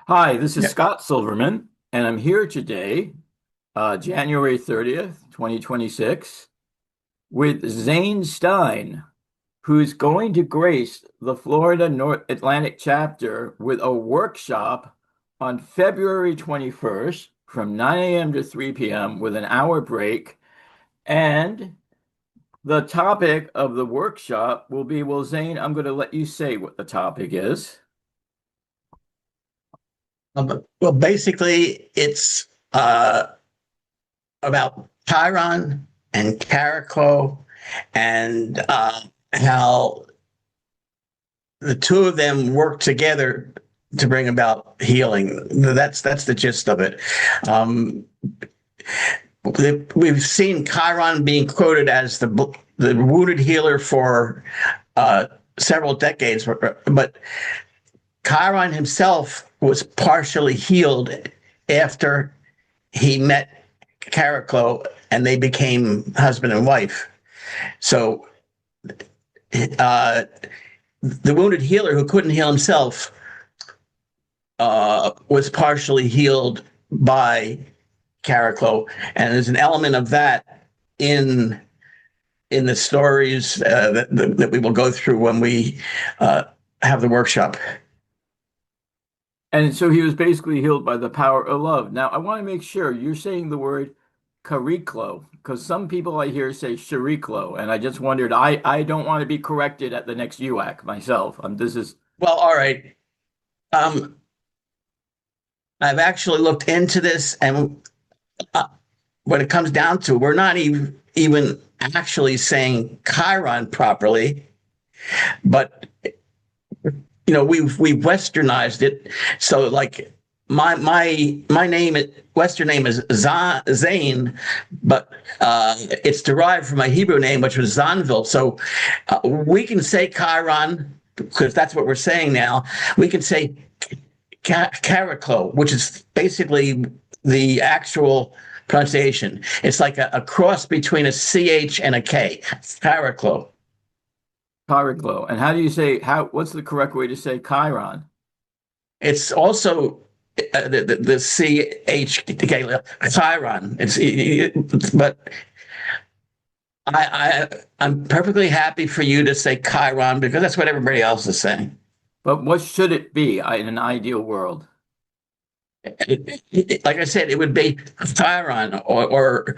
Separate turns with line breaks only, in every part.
Hi, this is
Yeah.
Scott Silverman, and I'm here today, January 30th, 2026, with Zane Stein, who's going to grace the Florida North Atlantic Chapter with a workshop on February 21st from 9 a.m. to 3 p.m. with an hour break. And the topic of the workshop will be, well, Zane, I'm going to let you say what the topic is.
Well, basically, it's about Chiron and Chariklo and how the two of them work together to bring about healing. That's the gist of it. Um, we've seen Chiron being quoted as the wounded healer for several decades, but Chiron himself was partially healed after he met Chariklo and they became husband and wife. So uh, the wounded healer who couldn't heal himself was partially healed by Chariklo, and there's an element of that in in the stories that we will go through when we uh, have the workshop.
And so he was basically healed by the power of love. Now, I want to make sure you're saying the word Chariklo, because some people I hear say Chariklo, and I just wondered, I don't want to be corrected at the next UAC myself. This is,
Well, all right. Um, I've actually looked into this, and uh, when it comes down to, we're not even actually saying Chiron properly, but we've westernized it. So like my name, Western name is Zane, but it's derived from my Hebrew name, which was Zanvil. So we can say Chiron because that's what we're saying now. We can say Chariklo, which is basically the actual pronunciation. It's like a cross between a CH and a K. Chariklo.
Chariklo. And how do you say, what's the correct way to say Chiron?
It's also the CH Chiron. But I'm perfectly happy for you to say Chiron because that's what everybody else is saying.
But what should it be in an ideal world?
Like I said, it would be Chiron or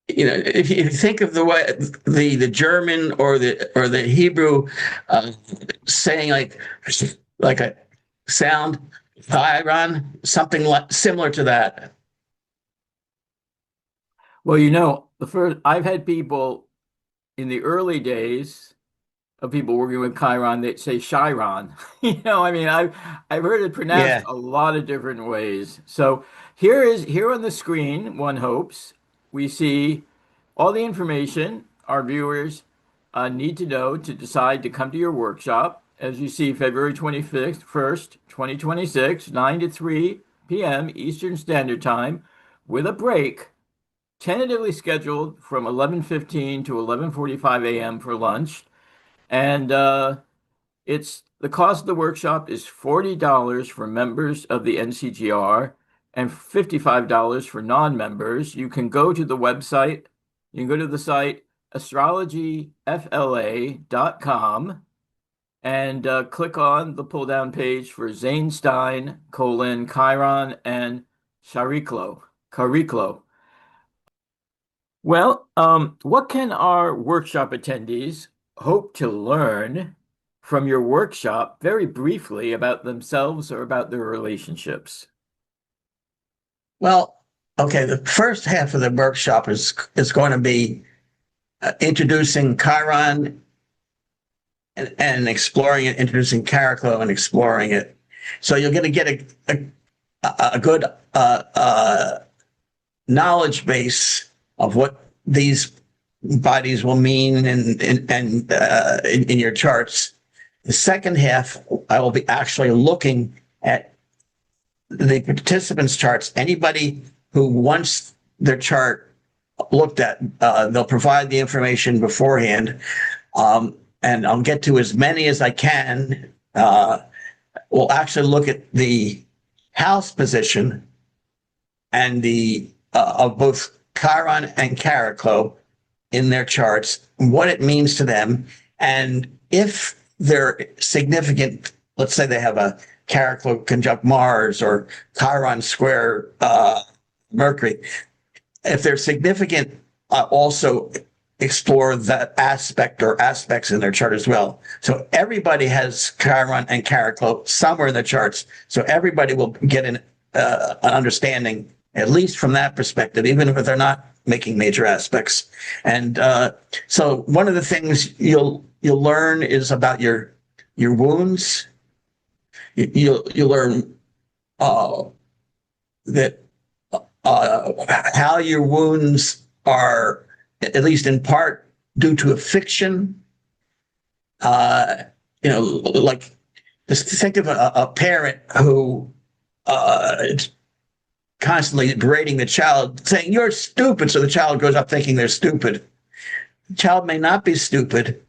if you think of the way the German or the Hebrew saying like a sound Chiron, something like similar to that.
Well, the first I've had people in the early days of people working with Chiron, they say Chiron. I mean, I've heard it pronounced
Yeah.
a lot of different ways. So here on the screen, one hopes we see all the information our viewers need to know to decide to come to your workshop. As you see, February 25th, 1st, 2026, 9 to 3 p.m. Eastern Standard Time, with a break tentatively scheduled from 11:15 to 11:45 a.m. for lunch. And it's the cost of the workshop is $40 for members of the NCGR and $55 for non-members. You can go to the website. You can go to the site astrologyfla.com and click on the pull down page for Zane Stein, Chiron, and Chariklo. Well, what can our workshop attendees hope to learn from your workshop very briefly about themselves or about their relationships?
Well, okay. The first half of the workshop is going to be introducing Chiron and exploring it, introducing Characlo and exploring it. So you're going to get a good knowledge base of what these bodies will mean in your charts. The second half, I will be actually looking at the participants' charts. Anybody who wants their chart looked at, they'll provide the information beforehand, and I'll get to as many as I can. We'll actually look at the house position and the of both Chiron and Chariklo in their charts, what it means to them, and if they're significant. Let's say they have a Chariklo conjunct Mars or Chiron square Mercury. If they're significant, also explore that aspect or aspects in their chart as well. So everybody has Chiron and Chariklo somewhere in the charts. So everybody will get an understanding, at least from that perspective, even if they're not making major aspects. And so one of the things you'll learn is about your wounds. You'll learn that how your wounds are, at least in part, due to a fiction. Like just think of a parent who constantly berating the child, saying, "You're stupid." So the child grows up thinking they're stupid. The child may not be stupid.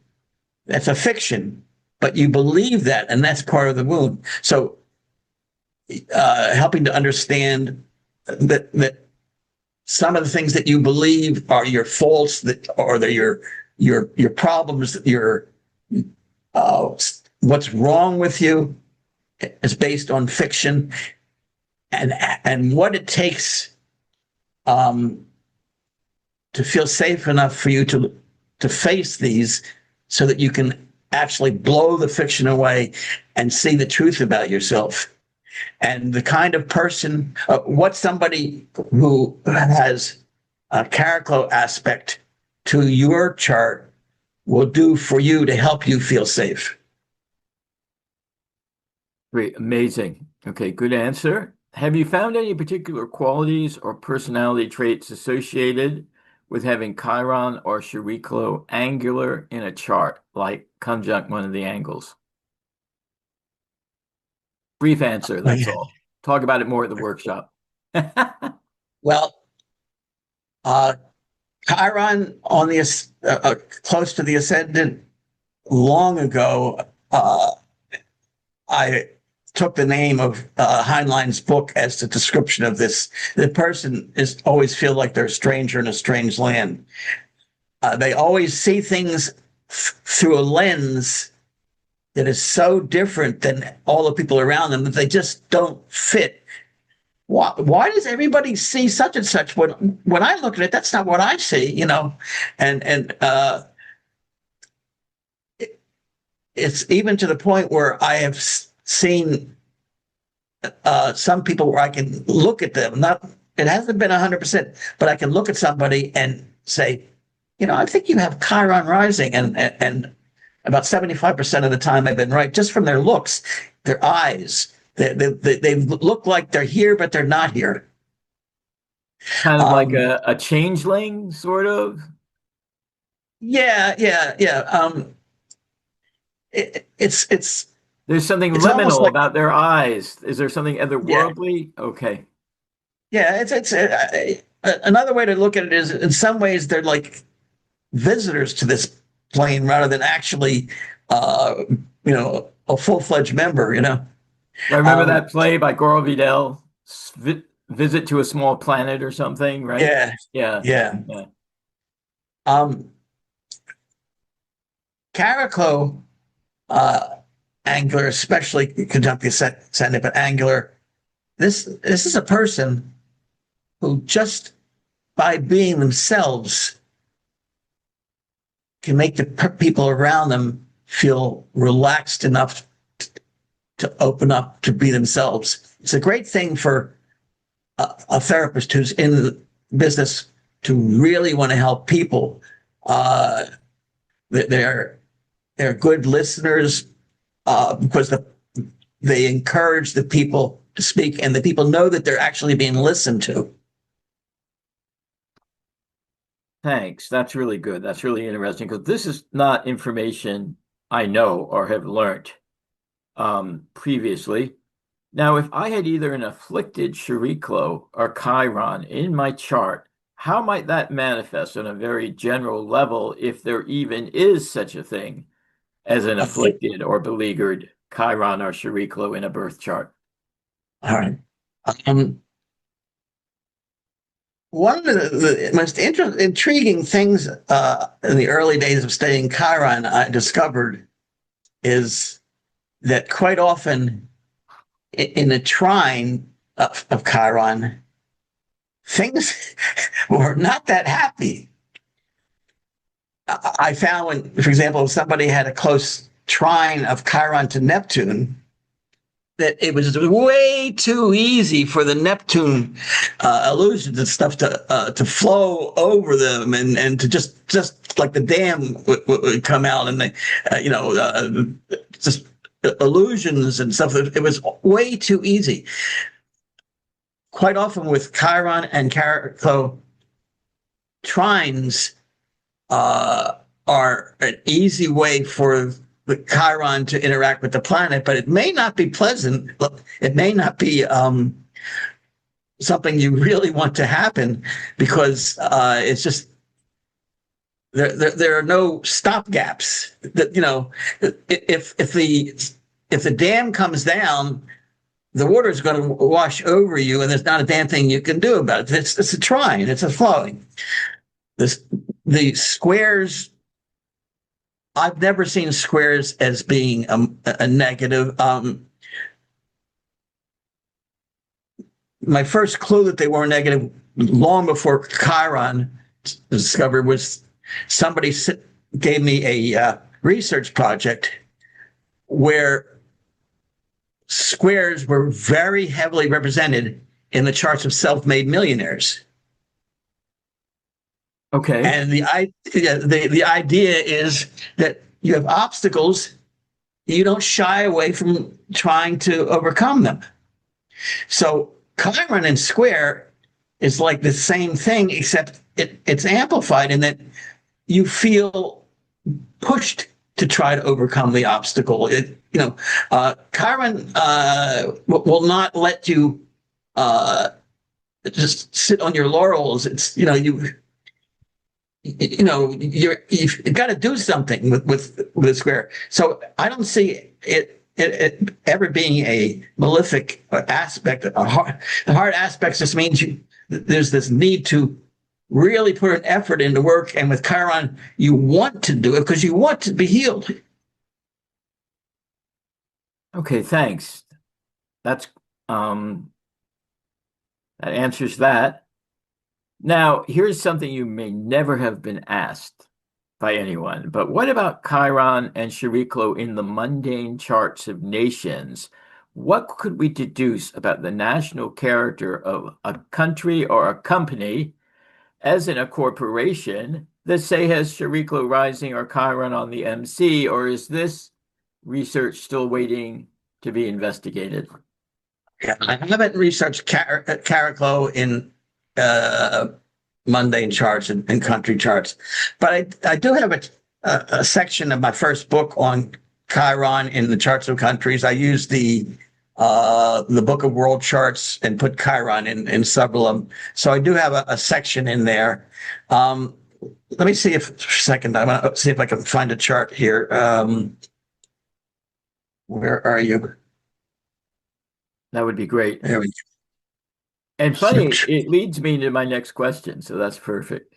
That's a fiction, but you believe that, and that's part of the wound. So helping to understand that some of the things that you believe are your faults, or they're your problems, your what's wrong with you, is based on fiction, and what it takes to feel safe enough for you to face these, so that you can actually blow the fiction away and see the truth about yourself. And the kind of person, what somebody who has a Chariklo aspect to your chart will do for you to help you feel safe.
Great, amazing. Okay, good answer. Have you found any particular qualities or personality traits associated with having Chiron or Chariklo angular in a chart, like conjunct one of the angles? Brief answer, that's all. Talk about it more at the workshop.
Well, Chiron on the close to the ascendant, long ago, I took the name of Heinlein's book as the description of this. The person is always feel like they're a stranger in a strange land. They always see things through a lens that is so different than all the people around them that they just don't fit. Why does everybody see such and such when I look at it? That's not what I see, and it's even to the point where I have seen some people where I can look at them. It hasn't been 100%, but I can look at somebody and say, I think you have Chiron rising, and about 75% of the time I've been right, just from their looks, their eyes. They look like they're here, but they're not here.
Kind of like a changeling, sort of.
Yeah. It's
There's something liminal about their eyes. Is there something otherworldly? Yeah. Okay.
Yeah, it's another way to look at it is, in some ways, they're like visitors to this plane rather than actually, a full-fledged member.
I remember that play by Gore Vidal, Visit to a Small Planet or something, right?
Yeah. Chariklo, angular, especially conjunct the ascendant, but angular. This is a person who, just by being themselves, can make the people around them feel relaxed enough to open up to be themselves. It's a great thing for a therapist who's in the business to really want to help people. They're good listeners because they encourage the people to speak, and the people know that they're actually being listened to.
Thanks. That's really good. That's really interesting, because this is not information I know or have learned previously. Now, if I had either an afflicted Chariklo or Chiron in my chart, how might that manifest on a very general level, if there even is such a thing as an afflicted or beleaguered Chiron or Chariklo in a birth chart?
All right. Um, One of the most intriguing things in the early days of studying Chiron I discovered is that quite often in the trine of Chiron, things were not that happy. I found when, for example, if somebody had a close trine of Chiron to Neptune, that it was way too easy for the Neptune illusions and stuff to flow over them and to just like the dam would come out and they just illusions and stuff. It was way too easy. Quite often with Chiron and Chariklo, trines are an easy way for the Chiron to interact with the planet, but it may not be pleasant. It may not be something you really want to happen because it's just there are no stop gaps. That if the dam comes down, the water is going to wash over you, and there's not a damn thing you can do about it. It's a trine. It's a flowing. The squares. I've never seen squares as being a negative. My first clue that they were negative long before Chiron discovered was somebody gave me a research project where squares were very heavily represented in the charts of self-made millionaires.
Okay.
And the idea is that you have obstacles, you don't shy away from trying to overcome them. So Chiron and square is like the same thing, except it's amplified in that you feel pushed to try to overcome the obstacle. Chiron will not let you just sit on your laurels. It's you've got to do something with the square. So I don't see it ever being a malefic aspect. The hard aspects just means there's this need to really put an effort into work, and with Chiron, you want to do it because you want to be healed.
Okay, thanks. That answers that. Now, here's something you may never have been asked by anyone, but what about Chiron and Chariklo in the mundane charts of nations? What could we deduce about the national character of a country or a company, as in a corporation, that say has Chariklo rising or Chiron on the MC, or is this research still waiting to be investigated?
Yeah, I haven't researched Chariklo in mundane charts and country charts, but I do have a section of my first book on Chiron in the charts of countries. I used the Book of World Charts and put Chiron in several of them. So I do have a section in there. Let me see if for a second. I'm going to see if I can find a chart here. Where are you?
That would be great.
There we go.
And funny, it leads me to my next question, so that's perfect.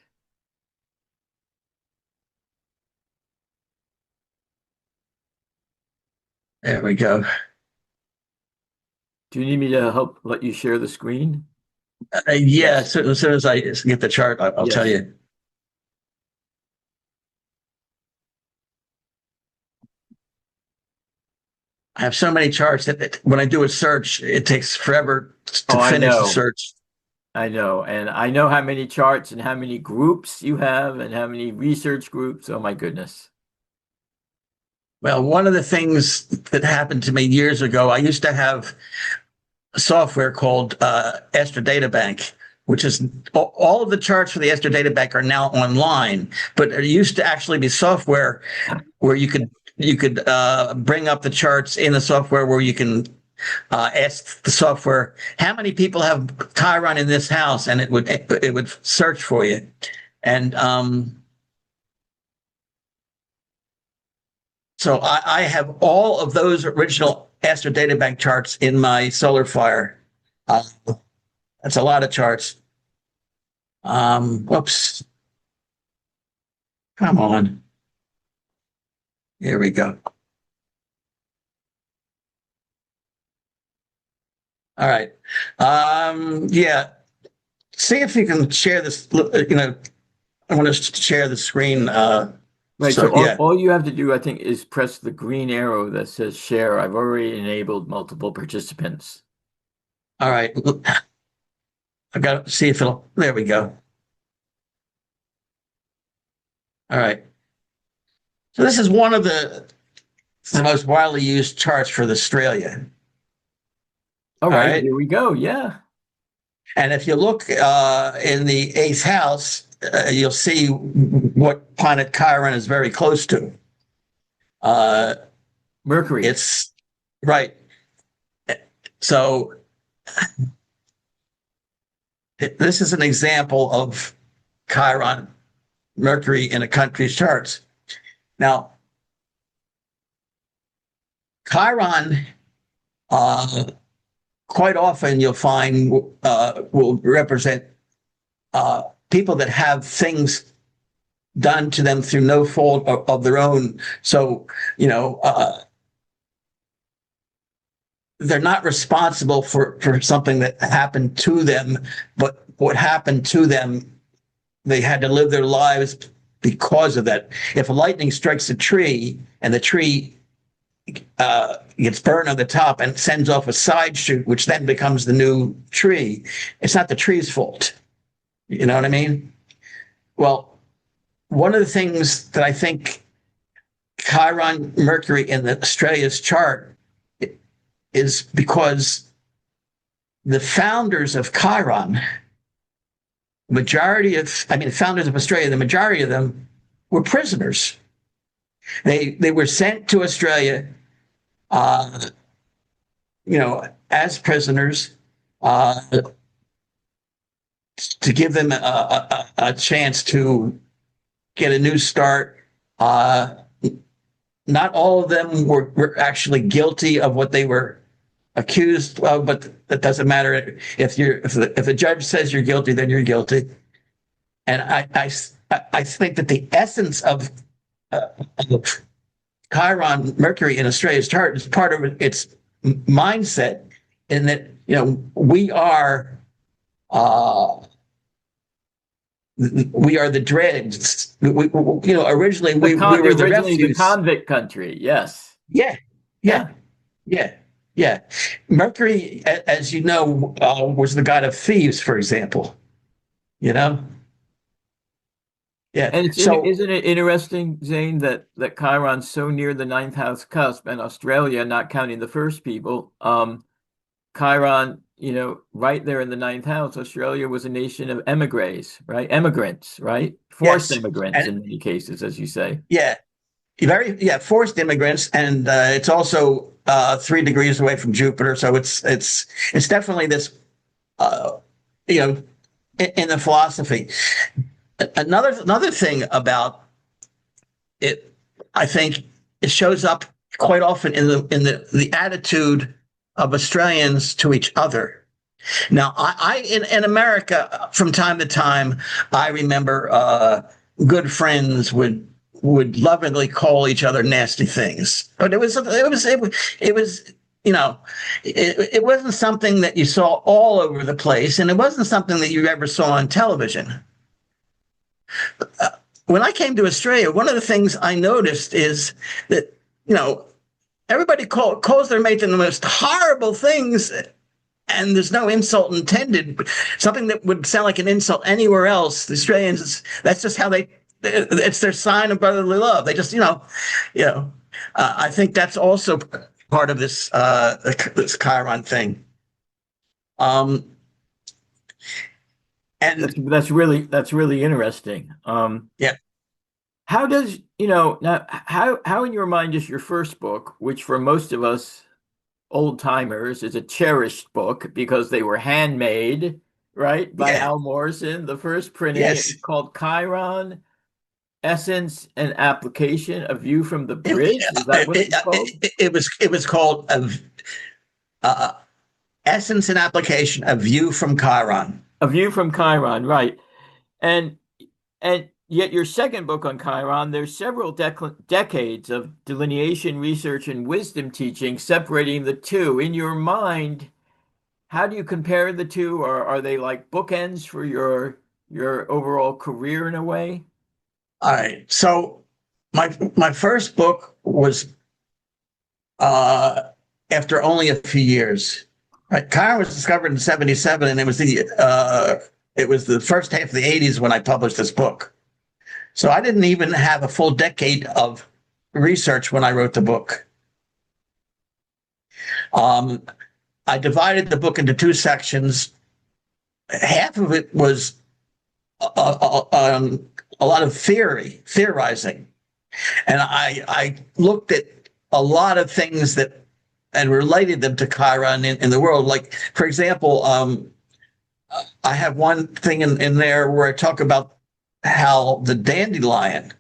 There we go.
Do you need me to help let you share the screen?
Yeah, so as soon as I get the chart, I'll
Yes.
tell you. I have so many charts that when I do a search, it takes forever to finish the search.
I know. And I know how many charts and how many groups you have and how many research groups. Oh, my goodness.
Well, one of the things that happened to me years ago, I used to have software called Esther Data Bank, which is all of the charts for the Esther Data Bank are now online, but there used to actually be software where you could bring up the charts in the software where you can ask the software how many people have Chiron in this house, and it would search for you. And so I have all of those original Esther Data Bank charts in my Solar Fire Uh, that's a lot of charts. Whoops. Come on. Here we go. All right. Yeah. See if you can share this. I want to share the screen.
Right. So
Yeah.
all you have to do, I think, is press the green arrow that says share. I've already enabled multiple participants.
All right. I got to see if it'll. There we go. All right. So this is one of the most widely used charts for Australia.
All
All
right,
right.
here we go. Yeah.
And if you look in the eighth house, you'll see what planet Chiron is very close to. Uh,
Mercury.
it's right. So this is an example of Chiron, Mercury in a country's charts. Now, Chiron, quite often you'll find will represent people that have things done to them through no fault of their own. So, they're not responsible for something that happened to them, but what happened to them, they had to live their lives because of that. If lightning strikes a tree and the tree gets burned on the top and sends off a side shoot, which then becomes the new tree, it's not the tree's fault. You know what I mean? Well, one of the things that I think Chiron Mercury in the Australia's chart is because the founders of Chiron, founders of Australia, the majority of them were prisoners. They were sent to Australia, as prisoners, to give them a chance to get a new start. Not all of them were actually guilty of what they were accused of, but that doesn't matter. If the judge says you're guilty, then you're guilty. And I think that the essence of Chiron Mercury in Australia's chart is part of its mindset, in that we are the dregs. Originally we were the
Originally the
refuse.
convict country. Yes.
Yeah, yeah,
Yeah.
yeah, yeah. Mercury, as you know, was the god of thieves, for example. You know, yeah.
And
So
isn't it interesting, Zane, that Chiron's so near the ninth house cusp, and Australia, not counting the first people, Chiron, right there in the ninth house, Australia was a nation of emigres, right? Emigrants, right? Forced
yes,
immigrants
and
in many cases, as you say.
yeah, forced immigrants, and it's also 3 degrees away from Jupiter, so it's definitely this, uh, you know, in the philosophy. Another thing about it, I think, it shows up quite often in the attitude of Australians to each other. Now, in America, from time to time, I remember good friends would lovingly call each other nasty things, but it wasn't something that you saw all over the place, and it wasn't something that you ever saw on television. When I came to Australia, one of the things I noticed is that everybody calls their mate the most horrible things, and there's no insult intended. Something that would sound like an insult anywhere else, the Australians, that's just how it's their sign of brotherly love. They just, I think that's also part of this Chiron thing. And
That's really interesting.
yeah,
How does, now how in your mind is your first book, which for most of us old timers is a cherished book because they were handmade, right, by
yeah,
Al Morrison, the first printing. It
yes.
was called Chiron, Essence and Application, A View from the
It,
Bridge. Is that what it was called?
it was called uh, Essence and Application: A View from Chiron.
A View from Chiron, right? And and yet your second book on Chiron, there's several decades of delineation, research, and wisdom teaching separating the two. In your mind, how do you compare the two? Or are they like bookends for your overall career in a way?
All right. So my first book was uh, after only a few years. Right, Chiron was discovered in '77, and it was the first half of the '80s when I published this book. So I didn't even have a full decade of research when I wrote the book. Um, I divided the book into two sections. Half of it was a lot of theorizing, and I looked at a lot of things that and related them to Chiron in the world. Like, for example, I have one thing in there where I talk about how the dandelion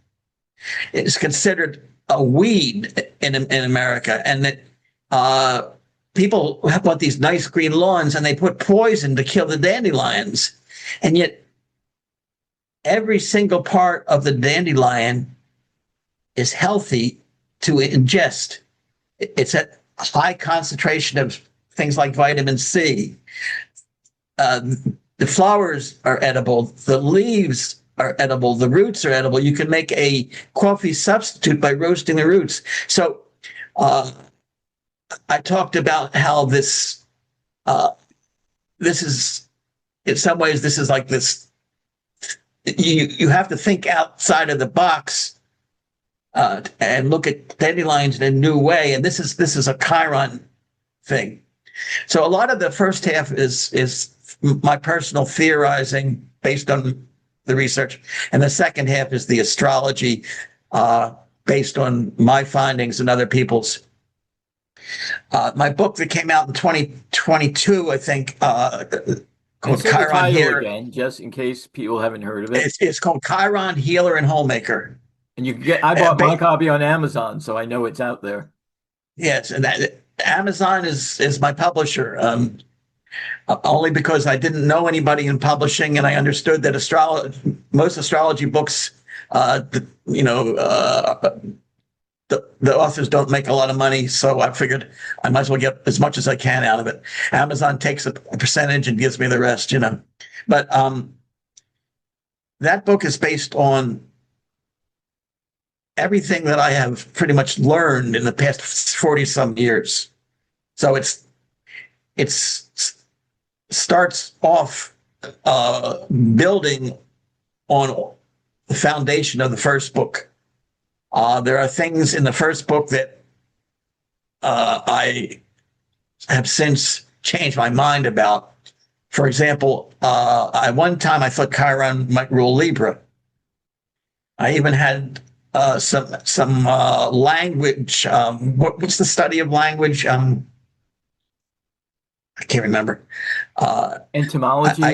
is considered a weed in America, and that people want these nice green lawns, and they put poison to kill the dandelions, and yet every single part of the dandelion is healthy to ingest. It's at a high concentration of things like vitamin C. The flowers are edible. The leaves are edible. The roots are edible. You can make a coffee substitute by roasting the roots. So I talked about how this is, in some ways, this is like this. You have to think outside of the box and look at dandelions in a new way. And this is a Chiron thing. So a lot of the first half is my personal theorizing based on the research, and the second half is the astrology based on my findings and other people's. My book that came out in 2022, I think, called Chiron Healer.
Again, just in case people haven't heard of it.
It's called Chiron Healer and Homemaker.
And you can get, I bought my copy on Amazon, so I know it's out there.
Yes, and Amazon is my publisher. Only because I didn't know anybody in publishing, and I understood that most astrology books, the authors don't make a lot of money, so I figured I might as well get as much as I can out of it. Amazon takes a percentage and gives me the rest, But that book is based on everything that I have pretty much learned in the past 40 some years. So it's starts off building on the foundation of the first book. There are things in the first book that I have since changed my mind about. For example, one time I thought Chiron might rule Libra. I even had some language. What's the study of language? I can't remember.
Entomology.
I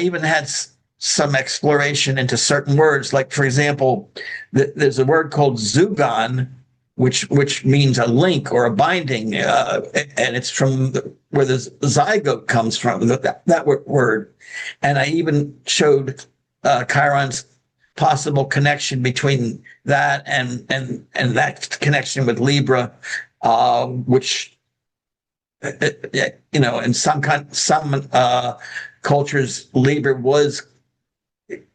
even had some exploration into certain words. Like, for example, there's a word called zugon, which means a link or a binding, and it's from where the zygote comes from. That word, and I even showed Chiron's possible connection between that and that connection with Libra, which. In some cultures, Libra was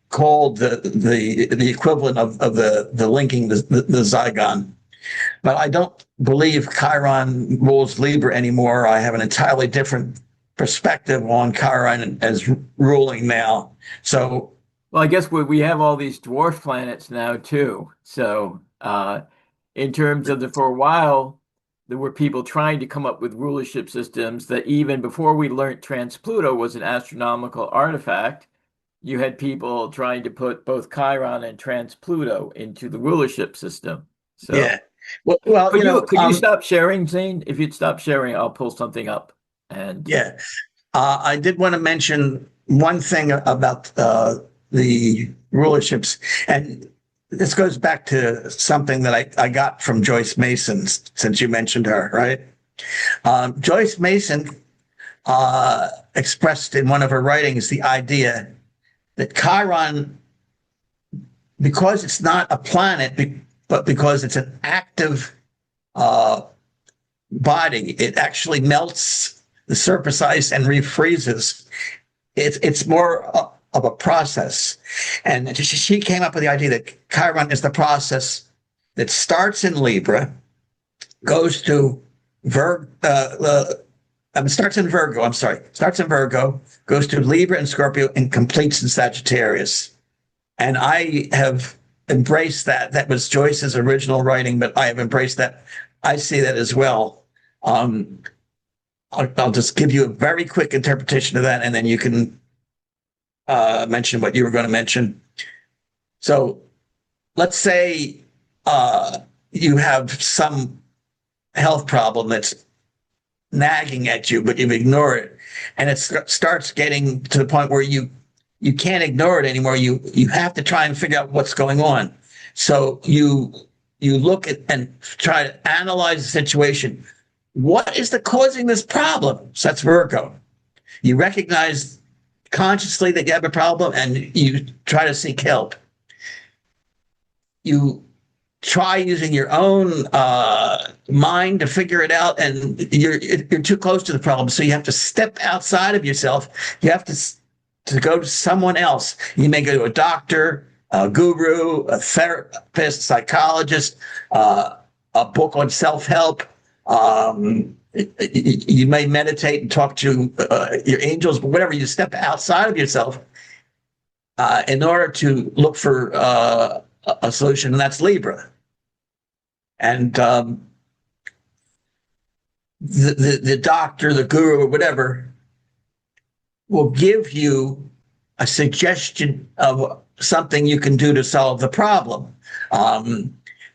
called the equivalent of the linking, the zygon. But I don't believe Chiron rules Libra anymore. I have an entirely different perspective on Chiron as ruling now. So,
well, I guess we have all these dwarf planets now too. So, in terms of for a while, there were people trying to come up with rulership systems that even before we learned Trans-Pluto was an astronomical artifact, you had people trying to put both Chiron and Trans-Pluto into the rulership system. So,
yeah. Well,
could you stop sharing, Zane? If you'd stop sharing, I'll pull something up. And
yeah, I did want to mention one thing about the rulerships, and this goes back to something that I got from Joyce Mason, since you mentioned her, right? Joyce Mason expressed in one of her writings the idea that Chiron, because it's not a planet, but because it's an active body, it actually melts the surface ice and refreezes. It's more of a process. And she came up with the idea that Chiron is the process that starts in Libra, goes to starts in Virgo, goes to Libra and Scorpio, and completes in Sagittarius. And I have embraced that. That was Joyce's original writing, but I have embraced that. I see that as well. I'll just give you a very quick interpretation of that, and then you can mention what you were going to mention. So let's say you have some health problem that's nagging at you, but you ignore it, and it starts getting to the point where you can't ignore it anymore. You have to try and figure out what's going on. So you look at and try to analyze the situation. What is causing this problem? So that's Virgo. You recognize consciously that you have a problem, and you try to seek help. You try using your own mind to figure it out, and you're too close to the problem, so you have to step outside of yourself. You have to go to someone else. You may go to a doctor, a guru, a therapist, psychologist, a book on self-help. You may meditate and talk to your angels, but whatever. You step outside of yourself in order to look for a solution, and that's Libra. And the doctor, the guru, or whatever will give you a suggestion of something you can do to solve the problem.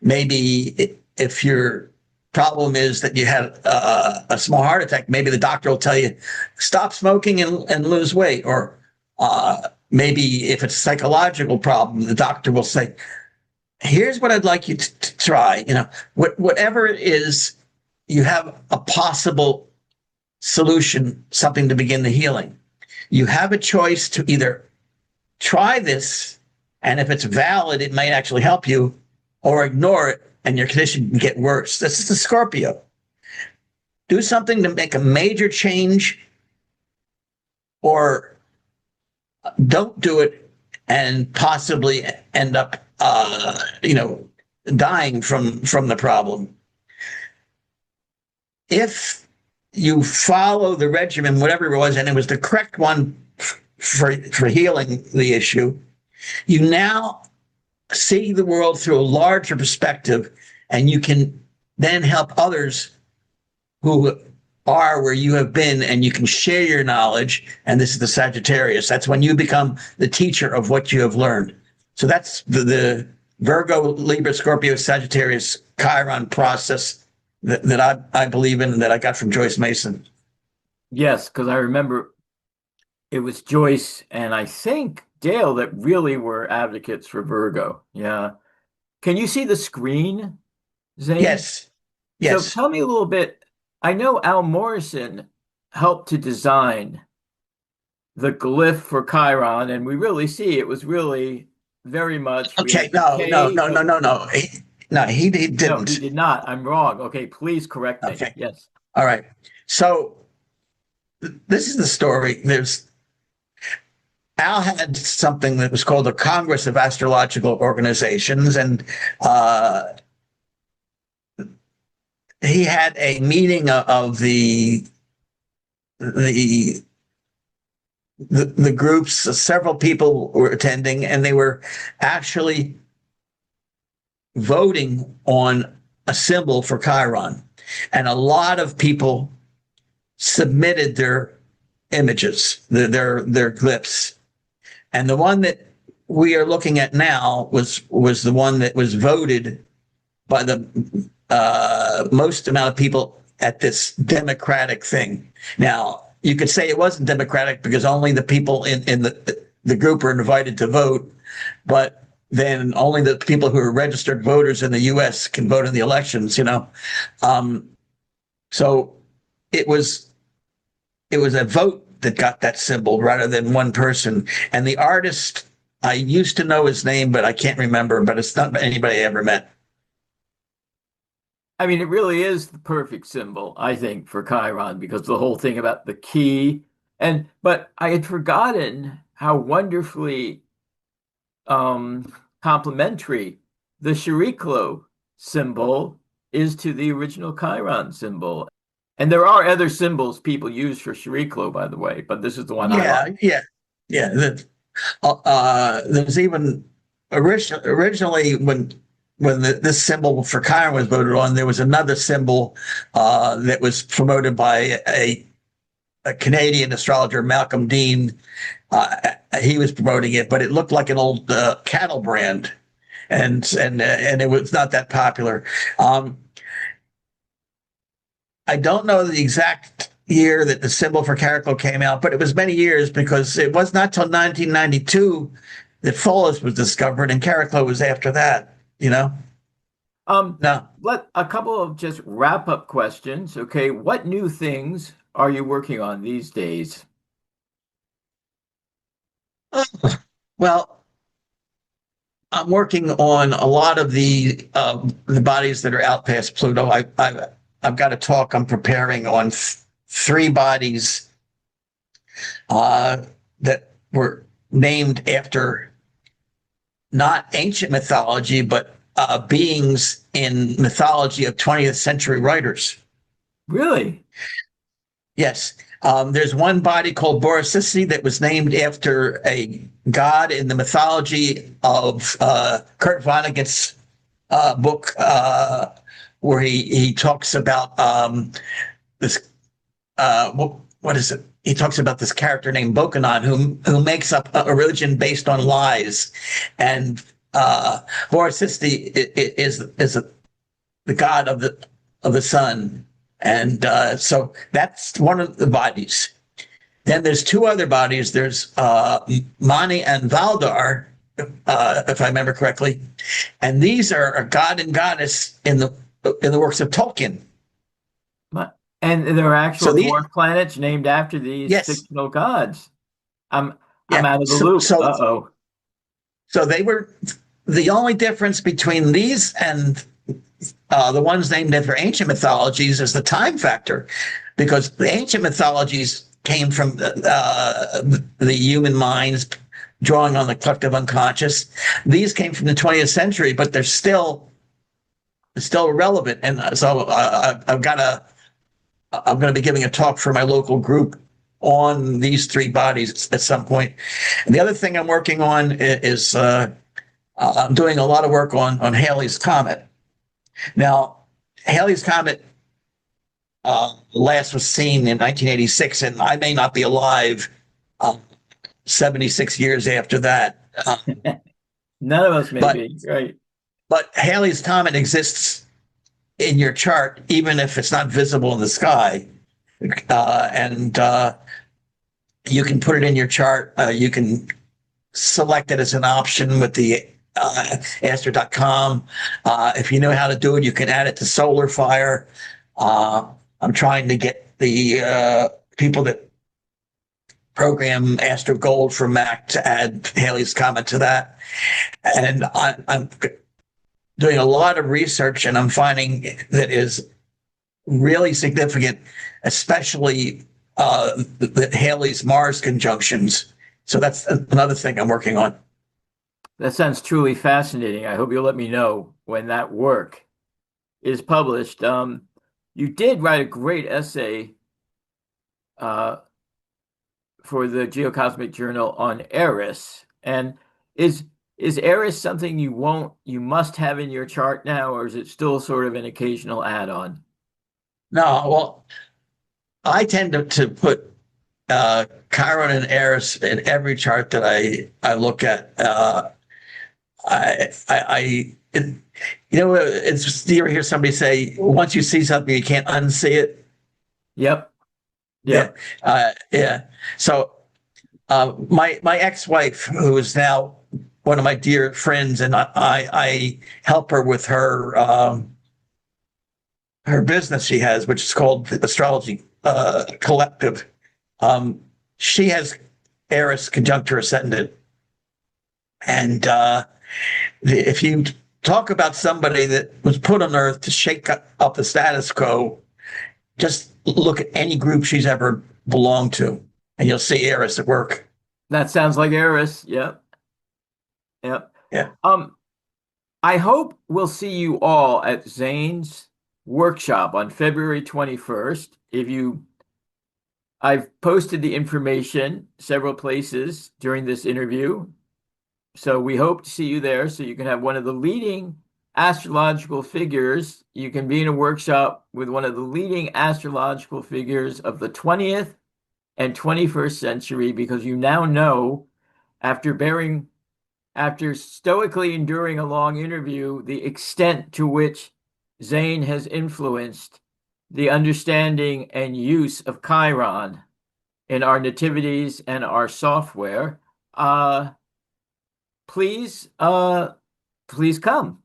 Maybe if your problem is that you had a small heart attack, maybe the doctor will tell you, stop smoking and lose weight. Or maybe if it's a psychological problem, the doctor will say, here's what I'd like you to try. Whatever it is, you have a possible solution, something to begin the healing. You have a choice to either try this, and if it's valid, it might actually help you, or ignore it, and your condition can get worse. This is the Scorpio. Do something to make a major change, or don't do it and possibly end up dying from the problem. If you follow the regimen, whatever it was, and it was the correct one for healing the issue, you now see the world through a larger perspective, and you can then help others who are where you have been, and you can share your knowledge. And this is the Sagittarius. That's when you become the teacher of what you have learned. So that's the Virgo, Libra, Scorpio, Sagittarius, Chiron process that I believe in, and that I got from Joyce Mason.
Yes, because I remember it was Joyce and I think Dale that really were advocates for Virgo. Yeah. Can you see the screen, Zane?
Yes. Yes.
So tell me a little bit. I know Al Morrison helped to design the glyph for Chiron, and we really see it was really very much.
Okay. No. He didn't.
No, he did not. I'm wrong. Okay, please correct me.
Okay.
Yes.
All right. So this is the story. Al had something that was called the Congress of Astrological Organizations, and he had a meeting of the groups. Several people were attending, and they were actually voting on a symbol for Chiron. And a lot of people submitted their images, their glyphs. And the one that we are looking at now was the one that was voted by the most amount of people at this democratic thing. Now, you could say it wasn't democratic because only the people in the group were invited to vote, but then only the people who are registered voters in the U.S. can vote in the elections, So it was it was a vote that got that symbol rather than one person. And the artist, I used to know his name, but I can't remember. But it's not anybody I ever met.
I mean, it really is the perfect symbol, I think, for Chiron because the whole thing about the key but I had forgotten how wonderfully complementary the Chariklo symbol is to the original Chiron symbol. And there are other symbols people use for Chariklo, by the way, but this is the one I like.
Yeah, yeah, yeah. There's even originally when this symbol for Chiron was voted on, there was another symbol that was promoted by a Canadian astrologer, Malcolm Dean. He was promoting it, but it looked like an old cattle brand, and it was not that popular. I don't know the exact year that the symbol for Chariklo came out, but it was many years because it was not till 1992 that Pholas was discovered, and Chariklo was after that. You know, no.
Let a couple of just wrap up questions. Okay, what new things are you working on these days?
Well, I'm working on a lot of the bodies that are out past Pluto. I've got a talk I'm preparing on three bodies that were named after not ancient mythology, but beings in mythology of 20th century writers.
Really?
Yes. There's one body called Borasisi that was named after a god in the mythology of Kurt Vonnegut's book, where he talks about this. What is it? He talks about this character named Bokanon who makes up a religion based on lies, and Borasisi is the god of the sun. And so that's one of the bodies. Then there's two other bodies. There's Mani and Valdar, if I remember correctly, and these are a god and goddess in the works of Tolkien.
And there are
So
actual dwarf planets named after these
yes,
fictional gods. I'm
yeah.
out of the
So
loop.
so
Uh-oh.
so they were the only difference between these and the ones named after ancient mythologies is the time factor, because the ancient mythologies came from the human minds drawing on the collective unconscious. These came from the 20th century, but they're still relevant. And so I'm going to be giving a talk for my local group on these three bodies at some point. And the other thing I'm working on is I'm doing a lot of work on Halley's Comet. Now, Halley's Comet last was seen in 1986, and I may not be alive 76 years after that.
None of us may
but
be, right?
but Halley's Comet exists in your chart, even if it's not visible in the sky, and you can put it in your chart. You can select it as an option with the Astro.com. If you know how to do it, you can add it to Solar Fire. I'm trying to get the people that program Astro Gold for Mac to add Halley's Comet to that. And I'm doing a lot of research, and I'm finding that is really significant, especially the Halley's Mars conjunctions. So that's another thing I'm working on.
That sounds truly fascinating. I hope you'll let me know when that work is published. You did write a great essay for the Geocosmic Journal on Eris. And is Eris something you must have in your chart now, or is it still sort of an occasional add-on?
No, well, I tend to put Chiron and Eris in every chart that I look at. It's you ever hear somebody say, once you see something, you can't unsee it.
Yep.
Yeah.
Yep.
Yeah. So my ex-wife, who is now one of my dear friends, and I help her with her her business she has, which is called the Astrology Collective. She has Eris conjuncture ascendant, and if you talk about somebody that was put on Earth to shake up the status quo, just look at any group she's ever belonged to, and you'll see Eris at work.
That sounds like Eris. Yep. Yep.
Yeah.
I hope we'll see you all at Zane's workshop on February 21st. I've posted the information several places during this interview. So we hope to see you there so you can have one of the leading astrological figures. You can be in a workshop with one of the leading astrological figures of the 20th and 21st century, because you now know, after stoically enduring a long interview, the extent to which Zane has influenced the understanding and use of Chiron in our nativities and our software. Please come.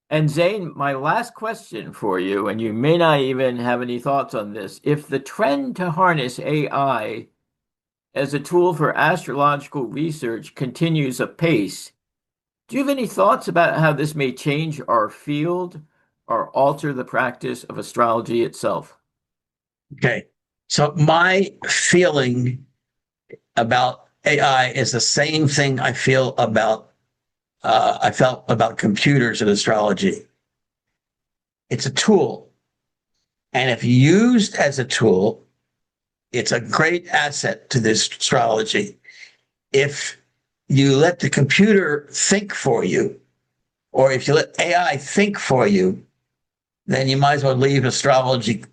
And Zane, my last question for you, and you may not even have any thoughts on this. If the trend to harness AI as a tool for astrological research continues apace, do you have any thoughts about how this may change our field or alter the practice of astrology itself?
Okay. So my feeling about AI is the same thing I felt about computers and astrology. It's a tool. And if used as a tool, it's a great asset to this astrology. If you let the computer think for you, or if you let AI think for you, then you might as well leave astrology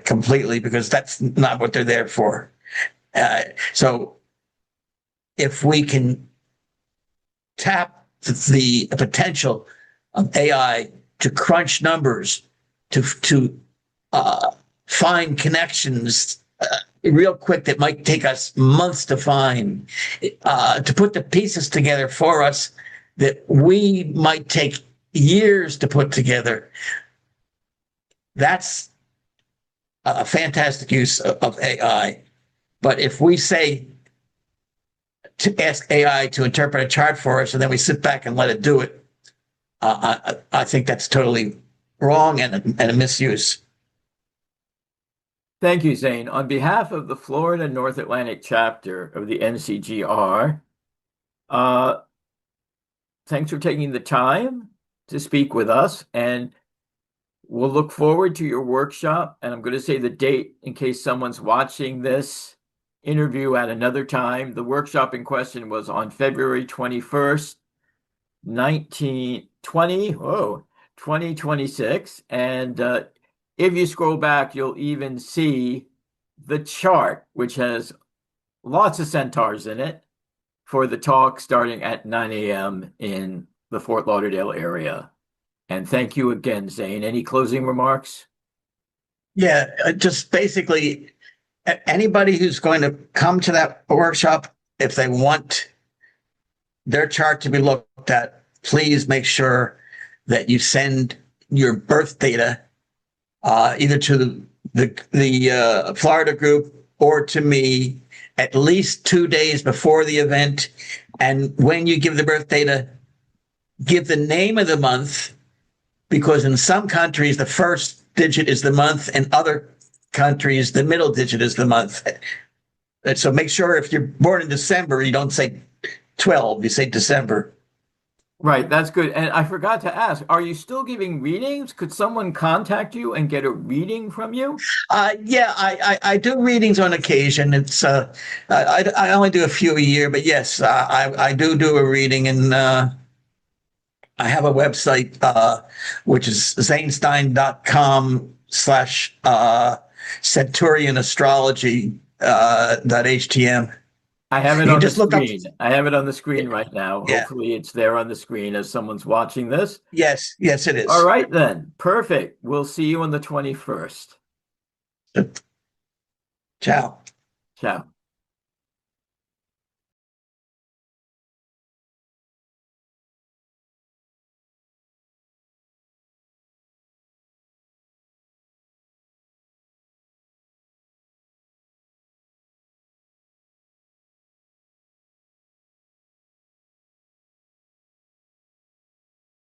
completely, because that's not what they're there for. So if we can tap the potential of AI to crunch numbers, to find connections real quick that might take us months to find, to put the pieces together for us that we might take years to put together, that's a fantastic use of AI. But if we say to ask AI to interpret a chart for us and then we sit back and let it do it, I think that's totally wrong and a misuse.
Thank you, Zane. On behalf of the Florida North Atlantic Chapter of the NCGR, thanks for taking the time to speak with us, and we'll look forward to your workshop. And I'm going to say the date in case someone's watching this interview at another time. The workshop in question was on February 21st, 2026. And if you scroll back, you'll even see the chart, which has lots of centaurs in it, for the talk starting at 9 a.m. in the Fort Lauderdale area. And thank you again, Zane. Any closing remarks?
Yeah, just basically anybody who's going to come to that workshop, if they want their chart to be looked at, please make sure that you send your birth data either to the Florida group or to me at least 2 days before the event. And when you give the birth data, give the name of the month, because in some countries, the first digit is the month, and other countries, the middle digit is the month. And so make sure if you're born in December, you don't say 12, you say December.
Right, that's good. And I forgot to ask, are you still giving readings? Could someone contact you and get a reading from you?
Yeah, I do readings on occasion. It's I only do a few a year, but yes, I do a reading, and I have a website which is zanestein.com/Centurion Astrology .htm.
I have it
You
on the
just look up.
screen. I have it on the screen right now.
Yeah.
Hopefully it's there on the screen as someone's watching this.
Yes, it is.
All right, then. Perfect. We'll see you on the 21st.
Ciao.
Ciao.